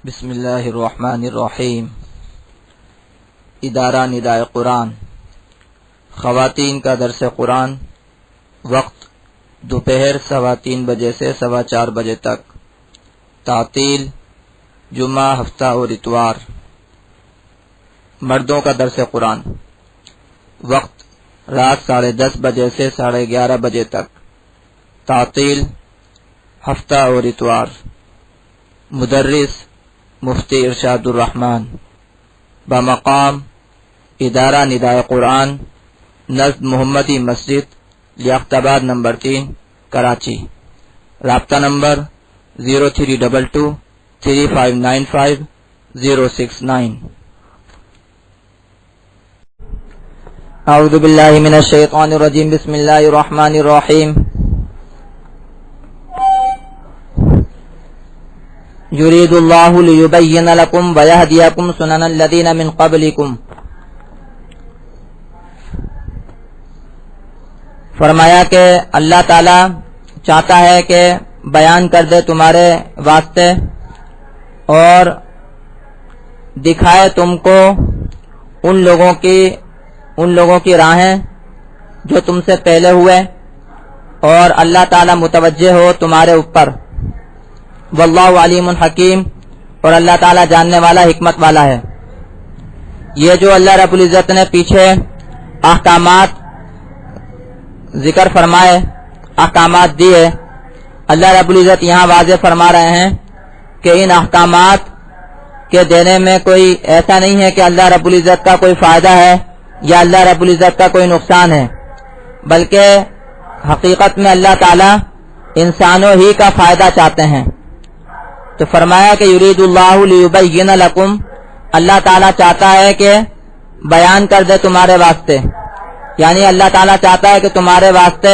بسم اللہ الرحمن الرحیم۔ ادارہ ندائے قرآن، خواتین کا درس قرآن، وقت دوپہر 3:15 بجے سے 4:15 بجے تک، تعطیل جمعہ، ہفتہ اور اتوار۔ مردوں کا درس قرآن، وقت رات 10:30 بجے سے 11:30 بجے تک، تعطیل ہفتہ اور اتوار۔ مدرس مفتی ارشاد الرحمن، بمقام ادارہ ندائے قرآن، نزد محمدی مسجد، لیاقت آباد نمبر 3، کراچی۔ رابطہ نمبر 0322355069۔ اعوذ باللہ من الشیطان الرجیم، بسم اللہ الرحمن الرحیم۔ یرید اللہ لیبین لکم ویہدیکم سنن الذین من قبلکم۔ فرمایا کہ اللہ تعالی چاہتا ہے کہ بیان کر دے تمہارے واسطے اور دکھائے تم کو ان لوگوں کی راہیں جو تم سے پہلے ہوئے، اور اللہ تعالی متوجہ ہو تمہارے اوپر۔ واللہ علیم حکیم، اور اللہ تعالیٰ جاننے والا، حکمت والا ہے۔ یہ جو اللہ رب العزت نے پیچھے احکامات ذکر فرمائے، احکامات دیے، اللہ رب العزت یہاں واضح فرما رہے ہیں کہ ان احکامات کے دینے میں کوئی ایسا نہیں ہے کہ اللہ رب العزت کا کوئی فائدہ ہے یا اللہ رب العزت کا کوئی نقصان ہے، بلکہ حقیقت میں اللہ تعالیٰ انسانوں ہی کا فائدہ چاہتے ہیں۔ تو فرمایا کہ یرید اللہ لیبین لکم، اللہ تعالیٰ چاہتا ہے کہ بیان کر دے تمہارے واسطے، یعنی اللہ تعالیٰ چاہتا ہے کہ تمہارے واسطے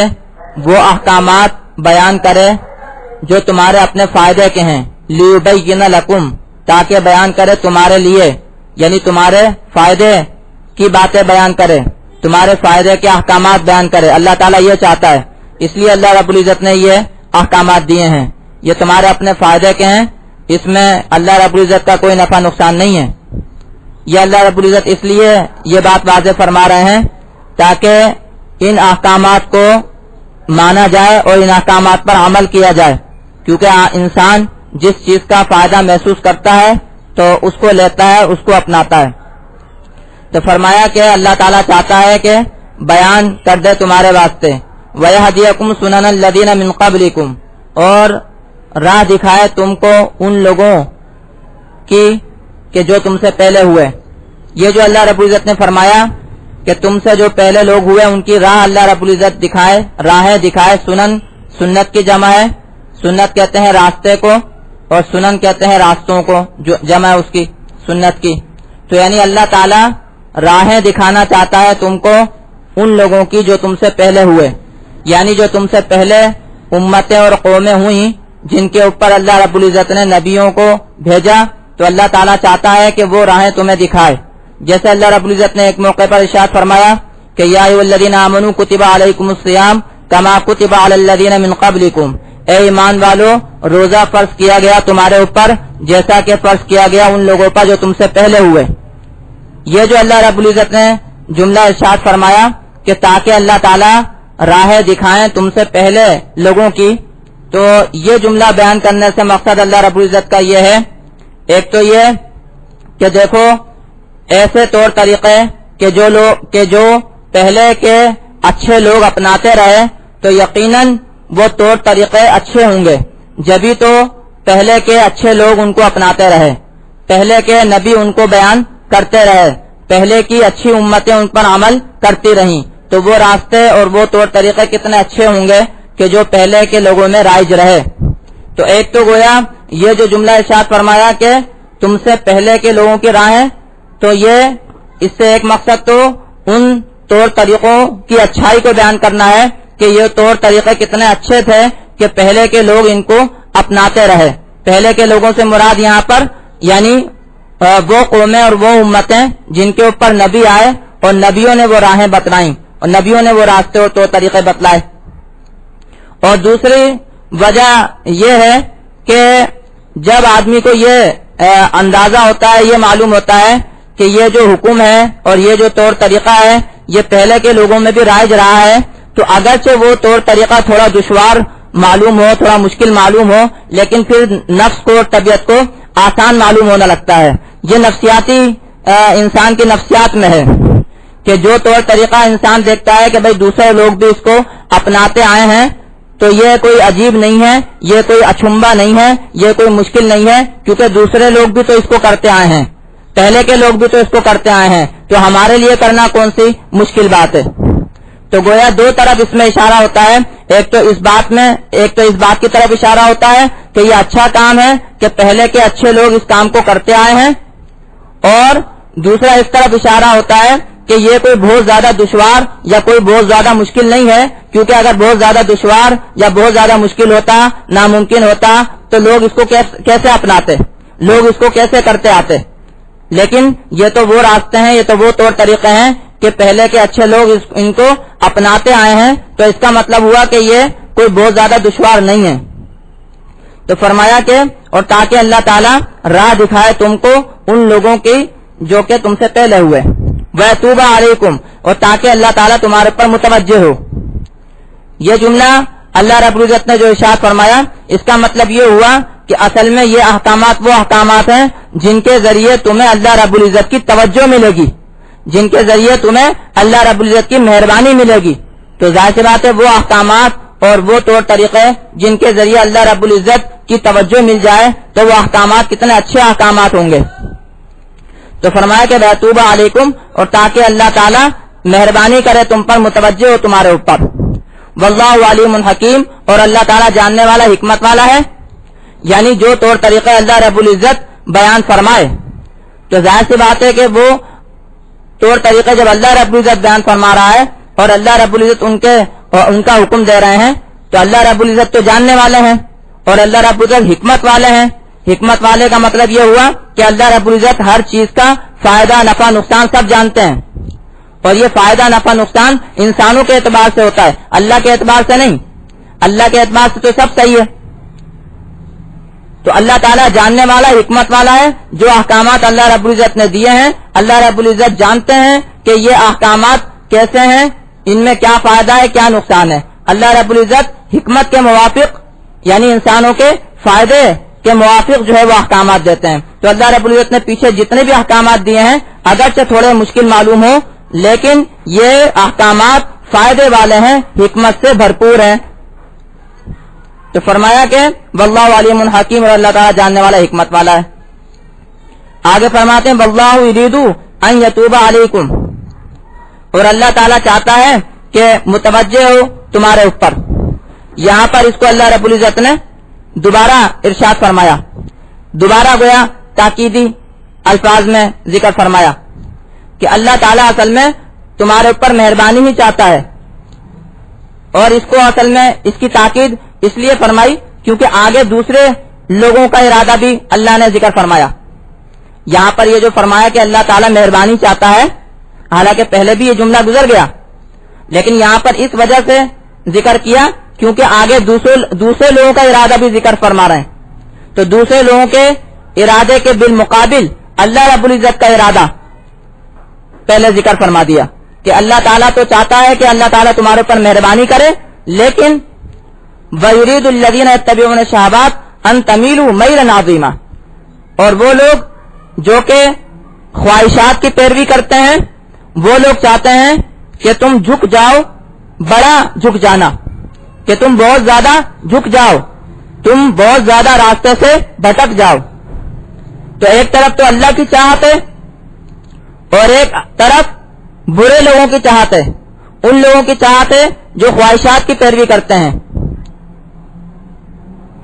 وہ احکامات بیان کرے جو تمہارے اپنے فائدے کے ہیں، لیبین لکم، تاکہ بیان کرے تمہارے لیے، یعنی تمہارے فائدے کی باتیں بیان کرے، تمہارے فائدے کے احکامات بیان کرے۔ اللہ تعالیٰ یہ چاہتا ہے، اس لیے اللہ رب العزت نے یہ احکامات دیے ہیں، یہ تمہارے اپنے فائدے کے ہیں، اس میں اللہ رب العزت کا کوئی نفع نقصان نہیں ہے۔ یہ اللہ رب العزت اس لیے یہ بات واضح فرما رہے ہیں تاکہ ان احکامات کو مانا جائے اور ان احکامات پر عمل کیا جائے، کیونکہ انسان جس چیز کا فائدہ محسوس کرتا ہے تو اس کو لیتا ہے، اس کو اپناتا ہے۔ تو فرمایا کہ اللہ تعالیٰ چاہتا ہے کہ بیان کر دے تمہارے واسطے، وَيَهْدِيَكُمْ سُنَنَ الَّذِينَ مِنْ قَبْلِكُمْ، اور راہ دکھائے تم کو ان لوگوں کی کہ جو تم سے پہلے ہوئے۔ یہ جو اللہ رب العزت نے فرمایا کہ تم سے جو پہلے لوگ ہوئے ان کی راہ اللہ رب العزت دکھائے، راہیں دکھائے۔ سنن سنت کی جمع ہے، سنت کہتے ہیں راستے کو، اور سنن کہتے ہیں راستوں کو، جو جمع ہے اس کی سنت کی۔ تو یعنی اللہ تعالی راہیں دکھانا چاہتا ہے تم کو ان لوگوں کی جو تم سے پہلے ہوئے، یعنی جو تم سے پہلے امتیں اور قومیں ہوئیں جن کے اوپر اللہ رب العزت نے نبیوں کو بھیجا، تو اللہ تعالیٰ چاہتا ہے کہ وہ راہیں تمہیں دکھائے۔ جیسے اللہ رب العزت نے ایک موقع پر ارشاد فرمایا کہ یا ایھا الذین آمنوا کتب علیکم الصیام کما کتب علی الذین من قبلکم، اے ایمان والو روزہ فرض کیا گیا تمہارے اوپر جیسا کہ فرض کیا گیا ان لوگوں پر جو تم سے پہلے ہوئے۔ یہ جو اللہ رب العزت نے جملہ ارشاد فرمایا کہ تاکہ اللہ تعالیٰ راہیں دکھائیں تم سے پہلے لوگوں کی، تو یہ جملہ بیان کرنے سے مقصد اللہ رب العزت کا یہ ہے، ایک تو یہ کہ دیکھو ایسے طور طریقے کہ جو پہلے کے اچھے لوگ اپناتے رہے تو یقیناً وہ طور طریقے اچھے ہوں گے، جبھی تو پہلے کے اچھے لوگ ان کو اپناتے رہے، پہلے کے نبی ان کو بیان کرتے رہے، پہلے کی اچھی امتیں ان پر عمل کرتی رہیں، تو وہ راستے اور وہ طور طریقے کتنے اچھے ہوں گے کہ جو پہلے کے لوگوں میں رائج رہے۔ تو ایک تو گویا یہ جو جملہ ارشاد فرمایا کہ تم سے پہلے کے لوگوں کی راہیں، تو یہ اس سے ایک مقصد تو ان طور طریقوں کی اچھائی کو بیان کرنا ہے کہ یہ طور طریقے کتنے اچھے تھے کہ پہلے کے لوگ ان کو اپناتے رہے۔ پہلے کے لوگوں سے مراد یہاں پر یعنی وہ قومیں اور وہ امتیں جن کے اوپر نبی آئے اور نبیوں نے وہ راہیں بتلائیں اور نبیوں نے وہ راستے اور طور طریقے بتلائے۔ اور دوسری وجہ یہ ہے کہ جب آدمی کو یہ اندازہ ہوتا ہے, یہ معلوم ہوتا ہے کہ یہ جو حکم ہے اور یہ جو طور طریقہ ہے یہ پہلے کے لوگوں میں بھی رائج رہا ہے. تو اگرچہ وہ طور طریقہ تھوڑا دشوار معلوم ہو, تھوڑا مشکل معلوم ہو, لیکن پھر نفس کو اور طبیعت کو آسان معلوم ہونے لگتا ہے. یہ نفسیاتی انسان کی نفسیات میں ہے کہ جو طور طریقہ انسان دیکھتا ہے کہ بھئی دوسرے لوگ بھی اس کو اپناتے آئے ہیں تو یہ کوئی عجیب نہیں ہے, یہ کوئی اچھمبا نہیں ہے, یہ کوئی مشکل نہیں ہے, کیونکہ دوسرے لوگ بھی تو اس کو کرتے آئے ہیں, پہلے کے لوگ بھی تو اس کو کرتے آئے ہیں, تو ہمارے لیے کرنا کون سی مشکل بات ہے. تو گویا دو طرف اس میں اشارہ ہوتا ہے, ایک تو اس بات کی طرف اشارہ ہوتا ہے کہ یہ اچھا کام ہے کہ پہلے کے اچھے لوگ اس کام کو کرتے آئے ہیں, اور دوسرا اس طرف اشارہ ہوتا ہے کہ یہ کوئی بہت زیادہ دشوار یا کوئی بہت زیادہ مشکل نہیں ہے, کیونکہ اگر بہت زیادہ دشوار یا بہت زیادہ مشکل ہوتا, ناممکن ہوتا, تو لوگ اس کو کیسے اپناتے, لوگ اس کو کیسے کرتے آتے. لیکن یہ تو وہ راستے ہیں, یہ تو وہ طور طریقے ہیں کہ پہلے کے اچھے لوگ ان کو اپناتے آئے ہیں, تو اس کا مطلب ہوا کہ یہ کوئی بہت زیادہ دشوار نہیں ہے. تو فرمایا کہ اور تاکہ اللہ تعالیٰ راہ دکھائے تم کو ان لوگوں کی جو کہ تم سے پہلے ہوئے, وَيَتُوبَ عَلَيْكُمْ, اور تاکہ اللہ تعالیٰ تمہارے پر متوجہ ہو. یہ جملہ اللہ رب العزت نے جو ارشاد فرمایا, اس کا مطلب یہ ہوا کہ اصل میں یہ احکامات وہ احکامات ہیں جن کے ذریعے تمہیں اللہ رب العزت کی توجہ ملے گی, جن کے ذریعے تمہیں اللہ رب العزت کی مہربانی ملے گی. تو ظاہر سی بات ہے وہ احکامات اور وہ طور طریقے جن کے ذریعے اللہ رب العزت کی توجہ مل جائے تو وہ احکامات کتنے اچھے احکامات ہوں گے. تو فرمایا کہ وَيَتُوبَ عَلَيْكُمْ, اور تاکہ اللہ تعالیٰ مہربانی کرے تم پر, متوجہ ہو تمہارے اوپر. وَاللَّهُ عَلِيمٌ حَكِيمٌ, اور اللہ تعالیٰ جاننے والا حکمت والا ہے. یعنی جو طور طریقے اللہ رب العزت بیان فرمائے, تو ظاہر سی بات ہے کہ وہ طور طریقے جب اللہ رب العزت بیان فرما رہا ہے اور اللہ رب العزت ان کا حکم دے رہے ہیں, تو اللہ رب العزت تو جاننے والے ہیں اور اللہ رب العزت حکمت والے ہیں. حکمت والے کا مطلب یہ ہوا کہ اللہ رب العزت ہر چیز کا فائدہ نفع نقصان سب جانتے ہیں, اور یہ فائدہ نفع نقصان انسانوں کے اعتبار سے ہوتا ہے, اللہ کے اعتبار سے نہیں. اللہ کے اعتبار سے تو سب صحیح ہے. تو اللہ تعالیٰ جاننے والا حکمت والا ہے. جو احکامات اللہ رب العزت نے دیے ہیں, اللہ رب العزت جانتے ہیں کہ یہ احکامات کیسے ہیں, ان میں کیا فائدہ ہے کیا نقصان ہے. اللہ رب العزت حکمت کے موافق یعنی انسانوں کے فائدے کے موافق جو ہے وہ احکامات دیتے ہیں. تو اللہ رب العزت نے پیچھے جتنے بھی احکامات دیے ہیں اگرچہ تھوڑے مشکل معلوم ہو, لیکن یہ احکامات فائدے والے ہیں, حکمت سے بھرپور ہیں. تو فرمایا کہ واللہ علیم حکیم, اور اللہ تعالیٰ جاننے والا حکمت والا ہے. آگے فرماتے ہیں واللہ یرید ان یتوب علیکم, اور اللہ تعالیٰ چاہتا ہے کہ متوجہ ہو تمہارے اوپر. یہاں پر اس کو اللہ رب العزت نے دوبارہ ارشاد فرمایا, دوبارہ گویا تاکیدی الفاظ میں ذکر فرمایا کہ اللہ تعالیٰ اصل میں تمہارے اوپر مہربانی ہی چاہتا ہے. اور اس کو اصل میں اس کی تاکید اس لیے فرمائی کیونکہ آگے دوسرے لوگوں کا ارادہ بھی اللہ نے ذکر فرمایا. یہاں پر یہ جو فرمایا کہ اللہ تعالیٰ مہربانی چاہتا ہے, حالانکہ پہلے بھی یہ جملہ گزر گیا, لیکن یہاں پر اس وجہ سے ذکر کیا کیونکہ آگے دوسرے لوگوں کا ارادہ بھی ذکر فرما رہے ہیں. تو دوسرے لوگوں کے ارادے کے بالمقابل اللہ رب العزت کا ارادہ پہلے ذکر فرما دیا کہ اللہ تعالیٰ تو چاہتا ہے کہ اللہ تعالیٰ تمہارے اوپر مہربانی کرے, لیکن وَيُرِيدُ الَّذِينَ يَتَّبِعُونَ الشَّهَوَاتِ أَن تَمِيلُوا مَيْلًا عَظِيمًا, اور وہ لوگ جو کہ خواہشات کی پیروی کرتے ہیں وہ لوگ چاہتے ہیں کہ تم جھک جاؤ, بڑا جھک جانا, کہ تم بہت زیادہ جھک جاؤ, تم بہت زیادہ راستے سے بھٹک جاؤ. تو ایک طرف تو اللہ کی چاہت ہے اور ایک طرف برے لوگوں کی چاہت ہے, ان لوگوں کی چاہت ہے جو خواہشات کی پیروی کرتے ہیں.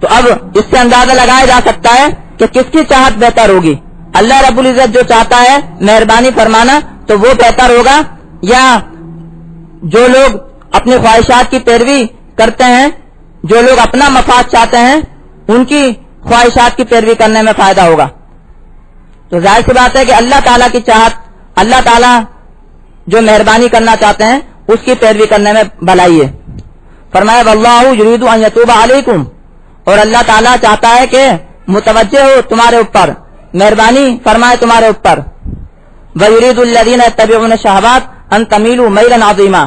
تو اب اس سے اندازہ لگایا جا سکتا ہے کہ کس کی چاہت بہتر ہوگی. اللہ رب العزت جو چاہتا ہے مہربانی فرمانا تو وہ بہتر ہوگا, یا جو لوگ اپنی خواہشات کی پیروی کرتے ہیں, جو لوگ اپنا مفاد چاہتے ہیں, ان کی خواہشات کی پیروی کرنے میں فائدہ ہوگا. تو ظاہر سی بات ہے کہ اللہ تعالیٰ کی چاہت, اللہ تعالیٰ جو مہربانی کرنا چاہتے ہیں اس کی پیروی کرنے میں بھلائی ہے. فرمایا واللہ یرید ان یتوب علیکم, اور اللہ تعالیٰ چاہتا ہے کہ متوجہ ہو تمہارے اوپر, مہربانی فرمائے تمہارے اوپر. وَيُرِيدُ الَّذِينَ يَتَّبِعُونَ الشَّهَوَاتِ أَن تَمِيلُوا مَيْلًا عَظِيمًا,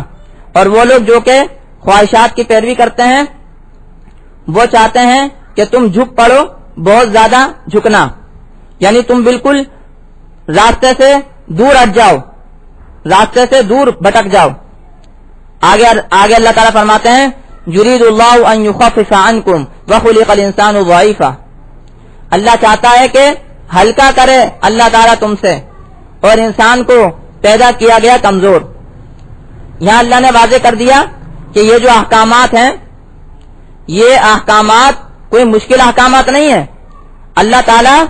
اور وہ لوگ جو کہ خواہشات کی پیروی کرتے ہیں وہ چاہتے ہیں کہ تم جھک پڑو بہت زیادہ جھکنا, یعنی تم بالکل راستے سے دور ہٹ جاؤ, راستے سے دور بھٹک جاؤ. آگے اللہ تعالیٰ فرماتے ہیں یرید اللہ ان یخفف عنکم وخلق الانسان ضعیفا, اللہ چاہتا ہے کہ ہلکا کرے اللہ تعالیٰ تم سے, اور انسان کو پیدا کیا گیا کمزور. یہاں اللہ نے واضح کر دیا کہ یہ جو احکامات ہیں یہ احکامات کوئی مشکل احکامات نہیں ہیں. اللہ تعالیٰ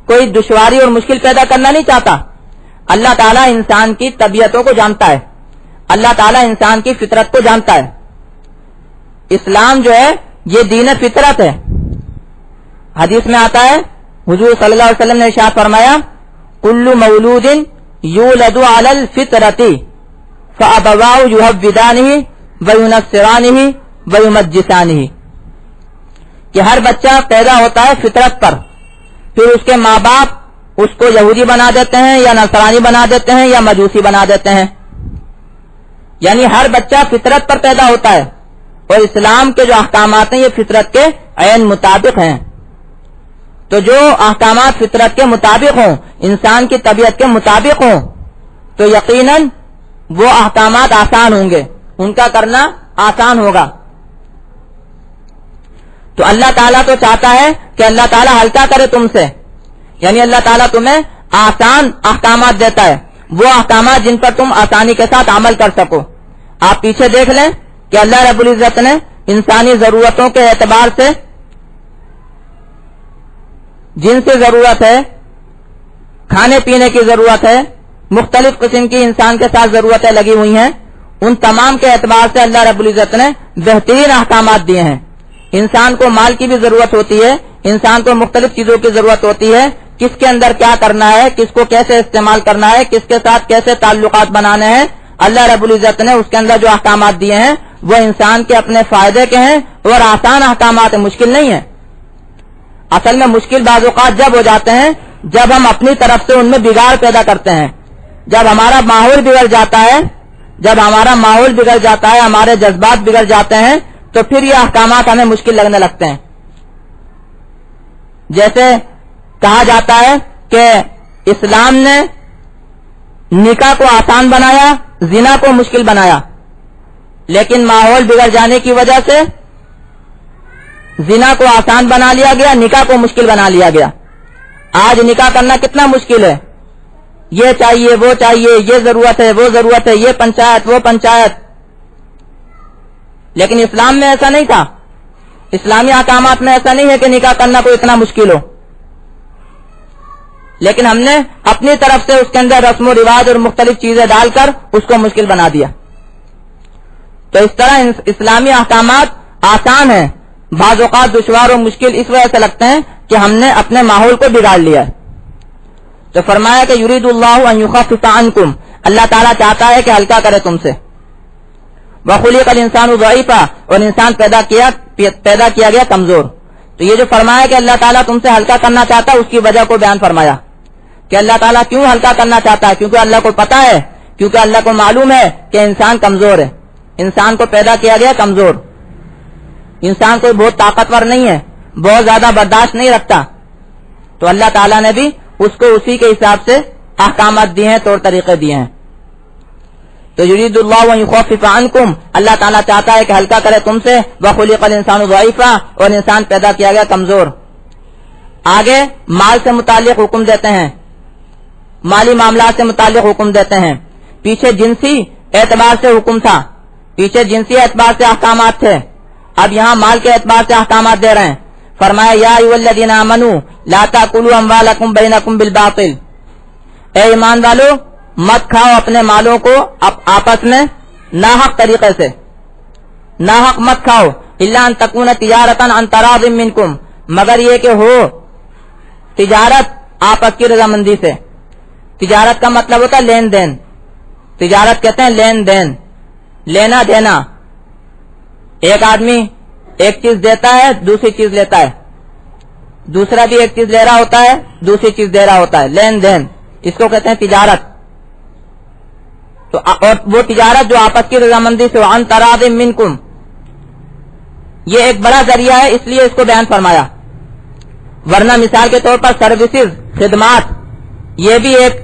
کوئی دشواری اور مشکل پیدا کرنا نہیں چاہتا. اللہ تعالیٰ انسان کی طبیعتوں کو جانتا ہے, اللہ تعالیٰ انسان کی فطرت کو جانتا ہے. اسلام جو ہے یہ دین فطرت ہے. حدیث میں آتا ہے حضور صلی اللہ علیہ وسلم نے ارشاد فرمایا کل مولود یولد علی الفطرۃ فابواہ یہودانہ وینصرانہ ویمجسانہ, کہ ہر بچہ پیدا ہوتا ہے فطرت پر, پھر اس کے ماں باپ اس کو یہودی بنا دیتے ہیں یا نصرانی بنا دیتے ہیں یا مجوسی بنا دیتے ہیں. یعنی ہر بچہ فطرت پر پیدا ہوتا ہے, اور اسلام کے جو احکامات ہیں یہ فطرت کے عین مطابق ہیں. تو جو احکامات فطرت کے مطابق ہوں, انسان کی طبیعت کے مطابق ہوں, تو یقیناً وہ احکامات آسان ہوں گے, ان کا کرنا آسان ہوگا. تو اللہ تعالیٰ تو چاہتا ہے کہ اللہ تعالیٰ ہلکا کرے تم سے, یعنی اللہ تعالیٰ تمہیں آسان احکامات دیتا ہے, وہ احکامات جن پر تم آسانی کے ساتھ عمل کر سکو. آپ پیچھے دیکھ لیں کہ اللہ رب العزت نے انسانی ضرورتوں کے اعتبار سے جن سے ضرورت ہے, کھانے پینے کی ضرورت ہے, مختلف قسم کی انسان کے ساتھ ضرورتیں لگی ہوئی ہیں, ان تمام کے اعتبار سے اللہ رب العزت نے بہترین احکامات دیے ہیں. انسان کو مال کی بھی ضرورت ہوتی ہے, انسان کو مختلف چیزوں کی ضرورت ہوتی ہے, کس کے اندر کیا کرنا ہے, کس کو کیسے استعمال کرنا ہے, کس کے ساتھ کیسے تعلقات بنانے ہیں. اللہ رب العزت نے اس کے اندر جو احکامات دیے ہیں وہ انسان کے اپنے فائدے کے ہیں اور آسان احکامات ہیں, مشکل نہیں ہیں. اصل میں مشکل بعض اوقات جب ہو جاتے ہیں جب ہم اپنی طرف سے ان میں بگاڑ پیدا کرتے ہیں, جب ہمارا ماحول بگڑ جاتا ہے, جب ہمارا ماحول بگڑ جاتا ہے, ہمارے جذبات بگڑ جاتے ہیں, تو پھر یہ احکامات ہمیں مشکل لگنے لگتے ہیں. جیسے کہا جاتا ہے کہ اسلام نے نکاح کو آسان بنایا, زنا کو مشکل بنایا, لیکن ماحول بگڑ جانے کی وجہ سے زنا کو آسان بنا لیا گیا, نکاح کو مشکل بنا لیا گیا. آج نکاح کرنا کتنا مشکل ہے, یہ چاہیے وہ چاہیے, یہ ضرورت ہے وہ ضرورت ہے, یہ پنچایت وہ پنچایت. لیکن اسلام میں ایسا نہیں تھا, اسلامی احکامات میں ایسا نہیں ہے کہ نکاح کرنا کوئی اتنا مشکل ہو, لیکن ہم نے اپنی طرف سے اس کے اندر رسم و رواج اور مختلف چیزیں ڈال کر اس کو مشکل بنا دیا. تو اس طرح اسلامی احکامات آسان ہیں, بعض اوقات دشوار و مشکل اس وجہ سے لگتے ہیں کہ ہم نے اپنے ماحول کو بگاڑ لیا ہے. تو فرمایا کہ یرید اللہ ان یخفف عنکم, اللہ تعالیٰ چاہتا ہے کہ ہلکا کرے تم سے. وخلق الانسان ضعیفا, اور انسان پیدا کیا گیا کمزور. تو یہ جو فرمایا کہ اللہ تعالیٰ تم سے ہلکا کرنا چاہتا ہے, اس کی وجہ کو بیان فرمایا کہ اللہ تعالیٰ کیوں ہلکا کرنا چاہتا ہے. کیونکہ اللہ کو پتا ہے, کیونکہ اللہ کو معلوم ہے کہ انسان کمزور ہے, انسان کو پیدا کیا گیا کمزور. انسان کوئی بہت طاقتور نہیں ہے, بہت زیادہ برداشت نہیں رکھتا, تو اللہ تعالیٰ نے بھی اس کو اسی کے حساب سے احکامات دیے ہیں, طور طریقے دیے ہیں. تو یرید اللہ ان یخفف عنکم, اللہ تعالیٰ چاہتا ہے کہ ہلکا کرے تم سے. وخلق الانسان ضعیفا, اور انسان پیدا کیا گیا کمزور. آگے مال سے متعلق حکم دیتے ہیں, مالی معاملات سے متعلق حکم دیتے ہیں. پیچھے جنسی اعتبار سے حکم تھا, پیچھے جنسی اعتبار سے احکامات تھے, اب یہاں مال کے اعتبار سے احکامات دے رہے ہیں. فرمایا یا ایھا الذین آمنوا لا تاکلوا اموالکم بینکم بالباطل, اے ایمان والو مت کھاؤ اپنے مالوں کو آپس میں ناحق طریقے سے, ناحق مت کھاؤ. الا ان تکون تجارتا عن تراض منکم, مگر یہ کہ ہو تجارت آپس کی رضامندی سے. تجارت کا مطلب ہوتا ہے لین دین, تجارت کہتے ہیں لین دین, لینا دینا. ایک آدمی ایک چیز دیتا ہے, دوسری چیز لیتا ہے, دوسرا بھی ایک چیز لے رہا ہوتا ہے, دوسری چیز دے رہا ہوتا ہے, لین دین, اس کو کہتے ہیں تجارت. تو اور وہ تجارت جو آپس کی رضامندی سے, عن تراض منکم, یہ ایک بڑا ذریعہ ہے, اس لیے اس کو بیان فرمایا. ورنہ مثال کے طور پر سروسز, خدمات, یہ بھی ایک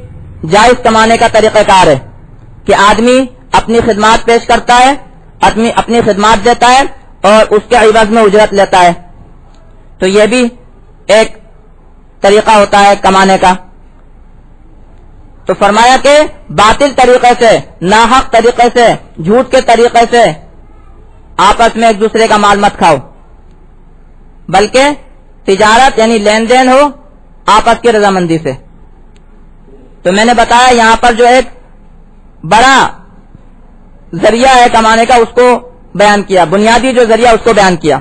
جائز کمانے کا طریقہ کار ہے کہ آدمی اپنی خدمات پیش کرتا ہے, اپنی خدمات دیتا ہے اور اس کے عوض میں اجرت لیتا ہے. تو یہ بھی ایک طریقہ ہوتا ہے کمانے کا. تو فرمایا کہ باطل طریقے سے, ناحق طریقے سے, جھوٹ کے طریقے سے آپس میں ایک دوسرے کا مال مت کھاؤ, بلکہ تجارت یعنی لین دین ہو آپس کی رضامندی سے. تو میں نے بتایا یہاں پر جو ایک بڑا ذریعہ ہے کمانے کا اس کو بیان کیا, بنیادی جو ذریعہ اس کو بیان کیا.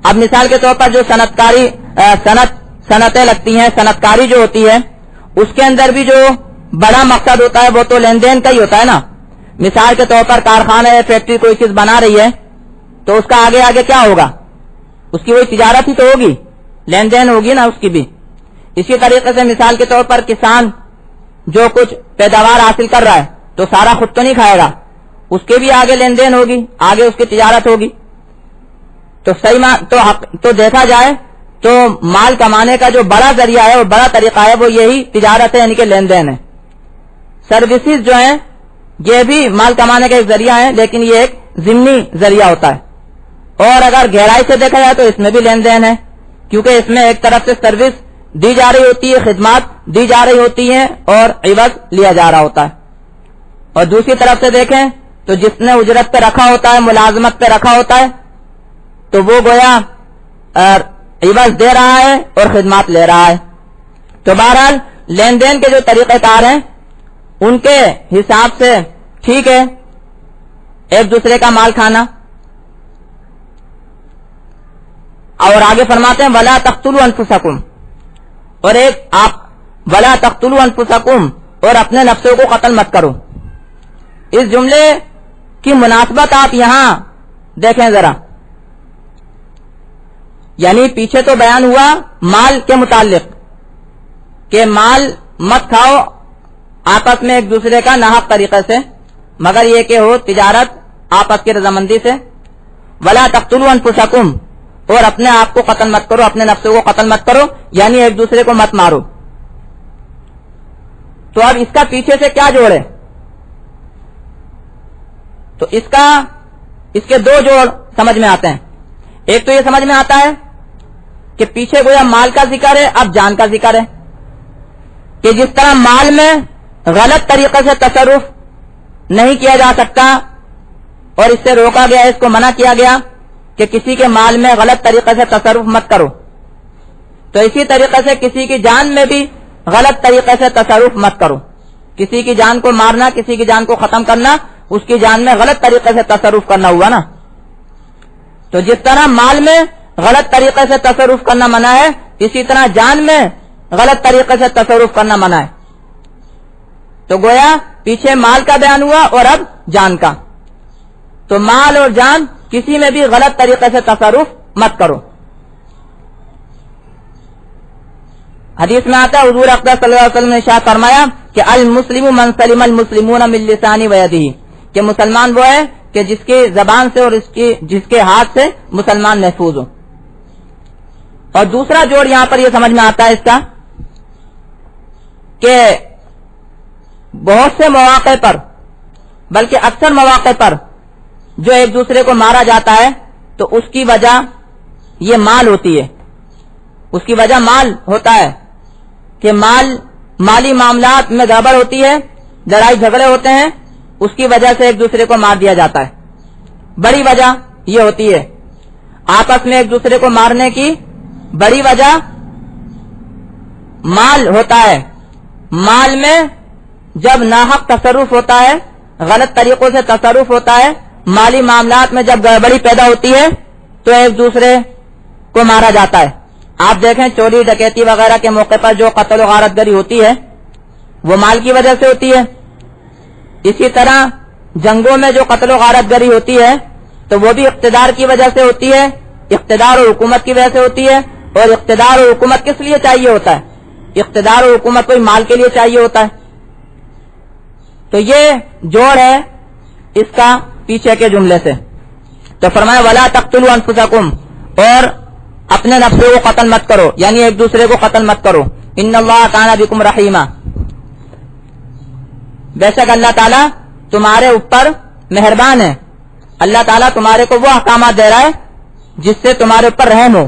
اب مثال کے طور پر جو صنعتیں لگتی ہیں, صنعتکاری جو ہوتی ہے, اس کے اندر بھی جو بڑا مقصد ہوتا ہے وہ تو لین دین کا ہی ہوتا ہے نا. مثال کے طور پر کارخانہ ہے, فیکٹری کوئی چیز بنا رہی ہے, تو اس کا آگے آگے کیا ہوگا, اس کی وہی تجارت ہی تو ہوگی, لین دین ہوگی نا اس کی بھی. اسی طریقے سے مثال کے طور پر کسان جو کچھ پیداوار حاصل کر رہا ہے تو سارا خود تو نہیں کھائے گا, اس کے بھی آگے لین دین ہوگی, آگے اس کی تجارت ہوگی. تو تو دیکھا جائے تو مال کمانے کا جو بڑا ذریعہ ہے, وہ بڑا طریقہ ہے, وہ یہی تجارت ہے, یعنی کہ لین دین ہے. سروسز جو ہیں یہ بھی مال کمانے کا ایک ذریعہ ہے, لیکن یہ ایک ضمنی ذریعہ ہوتا ہے. اور اگر گہرائی سے دیکھا جائے تو اس میں بھی لین دین ہے, کیونکہ اس میں ایک طرف سے سروس دی جا رہی ہوتی ہے, خدمات دی جا رہی ہوتی ہیں اور عوض لیا جا رہا ہوتا ہے. اور دوسری طرف سے دیکھیں تو جس نے اجرت پہ رکھا ہوتا ہے, ملازمت پہ رکھا ہوتا ہے, تو وہ گویا عوض دے رہا ہے اور خدمات لے رہا ہے. تو بہرحال لین دین کے جو طریقہ کار ہیں ان کے حساب سے ٹھیک ہے ایک دوسرے کا مال کھانا. اور آگے فرماتے ہیں وَلَا تَقْتُلُوا أَنفُسَكُمْ, اور ایک آپ وَلَا تَقْتُلُوا أَنفُسَكُمْ, اور اپنے نفسوں کو قتل مت کرو. اس جملے کی مناسبت آپ یہاں دیکھیں ذرا, یعنی پیچھے تو بیان ہوا مال کے متعلق کہ مال مت کھاؤ آپس میں ایک دوسرے کا ناحق طریقے سے, مگر یہ کہ ہو تجارت آپس کی رضامندی سے. وَلَا تَقْتُلُوا أَنفُسَكُمْ, اور اپنے آپ کو قتل مت کرو, اپنے نفسوں کو قتل مت کرو, یعنی ایک دوسرے کو مت مارو. تو اب اس کا پیچھے سے کیا جوڑ ہے, تو اس کے دو جوڑ سمجھ میں آتے ہیں. ایک تو یہ سمجھ میں آتا ہے کہ پیچھے گویا مال کا ذکر ہے, اب جان کا ذکر ہے, کہ جس طرح مال میں غلط طریقے سے تصرف نہیں کیا جا سکتا اور اس سے روکا گیا, اس کو منع کیا گیا کہ کسی کے مال میں غلط طریقے سے تصرف مت کرو, تو اسی طریقے سے کسی کی جان میں بھی غلط طریقے سے تصرف مت کرو. کسی کی جان کو مارنا, کسی کی جان کو ختم کرنا, اس کی جان میں غلط طریقے سے تصرف کرنا ہوا نا. تو جس طرح مال میں غلط طریقے سے تصرف کرنا منع ہے, اسی طرح جان میں غلط طریقے سے تصرف کرنا منع ہے. تو گویا پیچھے مال کا بیان ہوا اور اب جان کا. تو مال اور جان کسی میں بھی غلط طریقے سے تصرف مت کرو. حدیث میں آتا ہے حضور اقدس صلی اللہ علیہ وسلم نے ارشاد فرمایا کہ المسلم من سلم المسلمون من لسانه ويده, کہ مسلمان وہ ہے کہ جس کی زبان سے اور جس کے ہاتھ سے مسلمان محفوظ ہو. اور دوسرا جوڑ یہاں پر یہ سمجھ میں آتا ہے اس کا کہ بہت سے مواقع پر, بلکہ اکثر مواقع پر جو ایک دوسرے کو مارا جاتا ہے تو اس کی وجہ یہ مال ہوتی ہے, اس کی وجہ مال ہوتا ہے کہ مالی معاملات میں گڑبڑ ہوتی ہے, لڑائی جھگڑے ہوتے ہیں, اس کی وجہ سے ایک دوسرے کو مار دیا جاتا ہے. بڑی وجہ یہ ہوتی ہے آپس میں ایک دوسرے کو مارنے کی بڑی وجہ مال ہوتا ہے. مال میں جب ناحق تصرف ہوتا ہے, غلط طریقوں سے تصرف ہوتا ہے, مالی معاملات میں جب گڑبڑی پیدا ہوتی ہے تو ایک دوسرے کو مارا جاتا ہے. آپ دیکھیں چوری ڈکیتی وغیرہ کے موقع پر جو قتل و غارت گری ہوتی ہے وہ مال کی وجہ سے ہوتی ہے. اسی طرح جنگوں میں جو قتل و غارت گری ہوتی ہے تو وہ بھی اقتدار کی وجہ سے ہوتی ہے, اقتدار اور حکومت کی وجہ سے ہوتی ہے, اور اقتدار و حکومت کس لیے چاہیے ہوتا ہے؟ اقتدار و حکومت کوئی مال کے لیے چاہیے ہوتا ہے؟ تو یہ جوڑ ہے اس کا پیچھے کے جملے سے. تو فرمایا ولا تقتلوا انفسکم، اور اپنے نفسوں کو قتل مت کرو، یعنی ایک دوسرے کو قتل مت کرو. ان اللہ کان بکم رحیما، بے شک اللہ تعالیٰ تمہارے اوپر مہربان ہے. اللہ تعالیٰ تمہارے کو وہ احکامات دے رہا ہے جس سے تمہارے اوپر رحم ہو.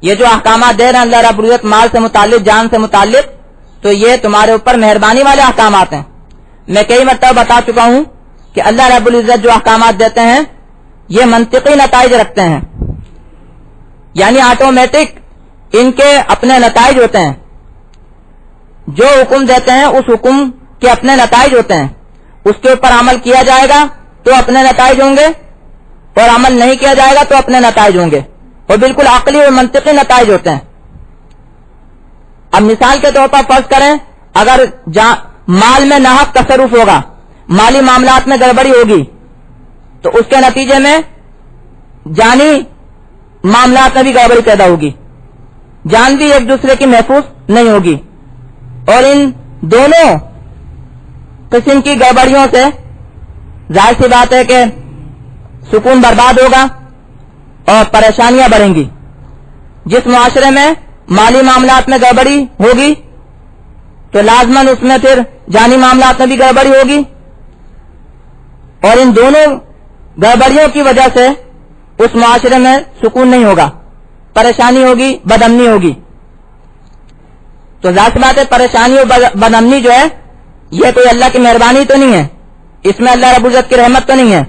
یہ جو احکامات دے رہے ہیں اللہ رب العزت مال سے متعلق، جان سے متعلق، تو یہ تمہارے اوپر مہربانی والے احکامات ہیں. میں کئی مرتبہ بتا چکا ہوں کہ اللہ رب العزت جو احکامات دیتے ہیں یہ منطقی نتائج رکھتے ہیں، یعنی آٹومیٹک ان کے اپنے نتائج ہوتے ہیں. جو حکم دیتے ہیں اس حکم کے اپنے نتائج ہوتے ہیں، اس کے اوپر عمل کیا جائے گا تو اپنے نتائج ہوں گے، اور عمل نہیں کیا جائے گا تو اپنے نتائج ہوں گے، اور بالکل عقلی اور منطقی نتائج ہوتے ہیں. اب مثال کے طور پر فرض کریں اگر مال میں ناحق تصرف ہوگا، مالی معاملات میں گڑبڑی ہوگی، تو اس کے نتیجے میں جانی معاملات میں بھی گڑبڑی پیدا ہوگی، جان بھی ایک دوسرے کی محفوظ نہیں ہوگی، اور ان دونوں قسم کی گڑبڑیوں سے ظاہر سی بات ہے کہ سکون برباد ہوگا اور پریشانیاں بڑھیں گی. جس معاشرے میں مالی معاملات میں گڑبڑی ہوگی تو لازماً اس میں پھر جانی معاملات میں بھی گڑبڑی ہوگی، اور ان دونوں گڑبڑیوں کی وجہ سے اس معاشرے میں سکون نہیں ہوگا، پریشانی ہوگی، بدامنی ہوگی. تو ظاہر سی بات ہے پریشانی اور بدامنی جو ہے یہ کوئی اللہ کی مہربانی تو نہیں ہے، اس میں اللہ رب العزت کی رحمت تو نہیں ہے.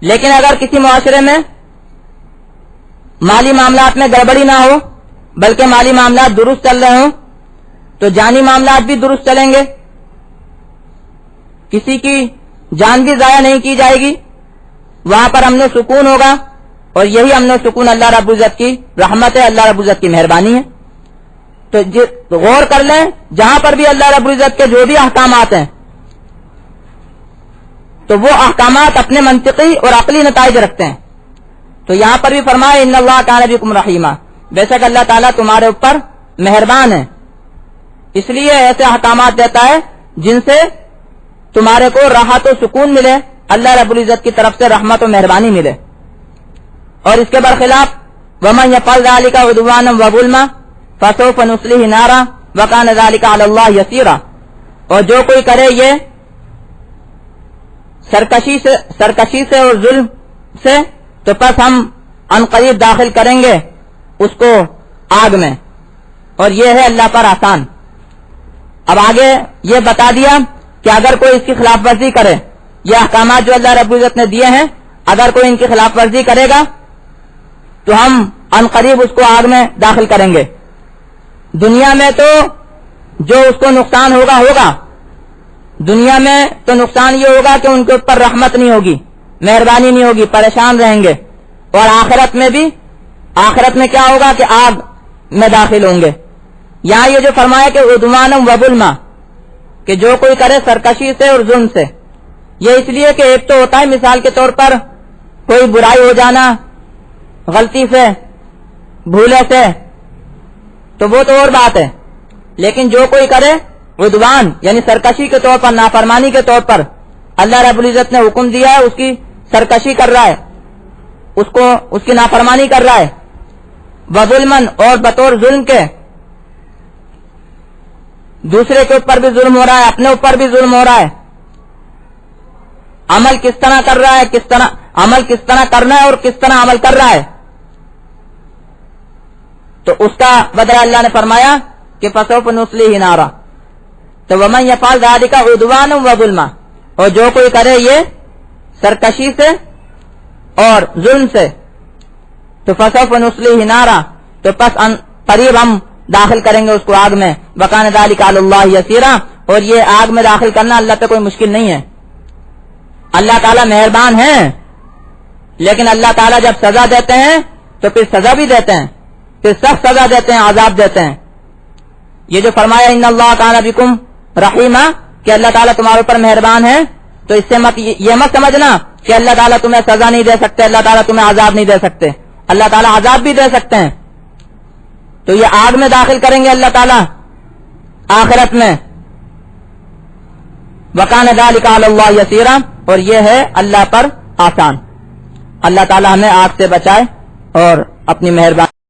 لیکن اگر کسی معاشرے میں مالی معاملات میں گڑبڑی نہ ہو بلکہ مالی معاملات درست چل رہے ہوں تو جانی معاملات بھی درست چلیں گے، کسی کی جان بھی ضائع نہیں کی جائے گی، وہاں پر امن و سکون ہوگا، اور یہی امن و سکون اللہ رب العزت کی رحمت ہے، اللہ رب العزت کی مہربانی ہے. تو غور کر لیں جہاں پر بھی اللہ رب العزت کے جو بھی احکامات ہیں تو وہ احکامات اپنے منطقی اور عقلی نتائج رکھتے ہیں. تو یہاں پر بھی فرمایا ان اللہ کان بکم رحیما، بے شک اللہ تعالیٰ تمہارے اوپر مہربان ہے، اس لیے ایسے احکامات دیتا ہے جن سے تمہارے کو راحت و سکون ملے، اللہ رب العزت کی طرف سے رحمت و مہربانی ملے. اور اس کے برخلاف ومن یفعل ذلک عدوانا وظلما فسوف نصلیہ نارا وکان ذلک علی اللہ یسیرا، اور جو کوئی کرے یہ سرکشی سے اور ظلم سے تو پس ہم ان قریب داخل کریں گے اس کو آگ میں، اور یہ ہے اللہ پر آسان. اب آگے یہ بتا دیا کہ اگر کوئی اس کی خلاف ورزی کرے، یہ احکامات جو اللہ رب العزت نے دیے ہیں اگر کوئی ان کی خلاف ورزی کرے گا تو ہم ان قریب اس کو آگ میں داخل کریں گے. دنیا میں تو جو اس کو نقصان ہوگا، دنیا میں تو نقصان یہ ہوگا کہ ان کے اوپر رحمت نہیں ہوگی، مہربانی نہیں ہوگی، پریشان رہیں گے. اور آخرت میں کیا ہوگا کہ آگ میں داخل ہوں گے. یہاں یہ جو فرمایا کہ عدوانم و ظلما، کہ جو کوئی کرے سرکشی سے اور ظلم سے، یہ اس لیے کہ ایک تو ہوتا ہے مثال کے طور پر کوئی برائی ہو جانا غلطی سے، بھولے سے، تو وہ تو اور بات ہے. لیکن جو کوئی کرے عدوان یعنی سرکشی کے طور پر، نافرمانی کے طور پر، اللہ رب العزت نے حکم دیا ہے اس کی سرکشی کر رہا ہے، اس کی نافرمانی کر رہا ہے، وظلمن اور بطور ظلم کے دوسرے کے اوپر بھی ظلم ہو رہا ہے، اپنے اوپر بھی ظلم ہو رہا ہے. عمل کس طرح کر رہا ہے، عمل کس طرح کرنا ہے اور کس طرح عمل کر رہا ہے، تو اس کا بدلہ اللہ نے فرمایا کہ فسوف نصلیہ نارا. تو ومن یفعل ذلک عدوانا وظلما، اور جو کوئی کرے یہ سرکشی سے اور ظلم سے تو فسوف نصلیہ نارا، تو پس قریب ہم داخل کریں گے اس کو آگ میں. وکان ذلک علی اللہ یسیرا، اور یہ آگ میں داخل کرنا اللہ پہ کوئی مشکل نہیں ہے. اللہ تعالیٰ مہربان ہیں، لیکن اللہ تعالیٰ جب سزا دیتے ہیں تو پھر سزا بھی دیتے ہیں، پھر سخت سزا دیتے ہیں، عذاب دیتے ہیں. یہ جو فرمایا ان اللہ کان بکم رحیما کہ اللہ تعالیٰ تمہارے اوپر مہربان ہے، تو اس سے یہ مت سمجھنا کہ اللہ تعالیٰ تمہیں سزا نہیں دے سکتے، اللہ تعالیٰ تمہیں عذاب نہیں دے سکتے. اللہ تعالیٰ عذاب بھی دے سکتے ہیں. تو یہ آگ میں داخل کریں گے اللہ تعالیٰ آخرت میں. وَكَانَ ذَلِكَ عَلَى اللَّهِ يَسِيرًا, اور یہ ہے اللہ پر آسان. اللہ تعالیٰ ہمیں آگ سے بچائے اور اپنی مہربانی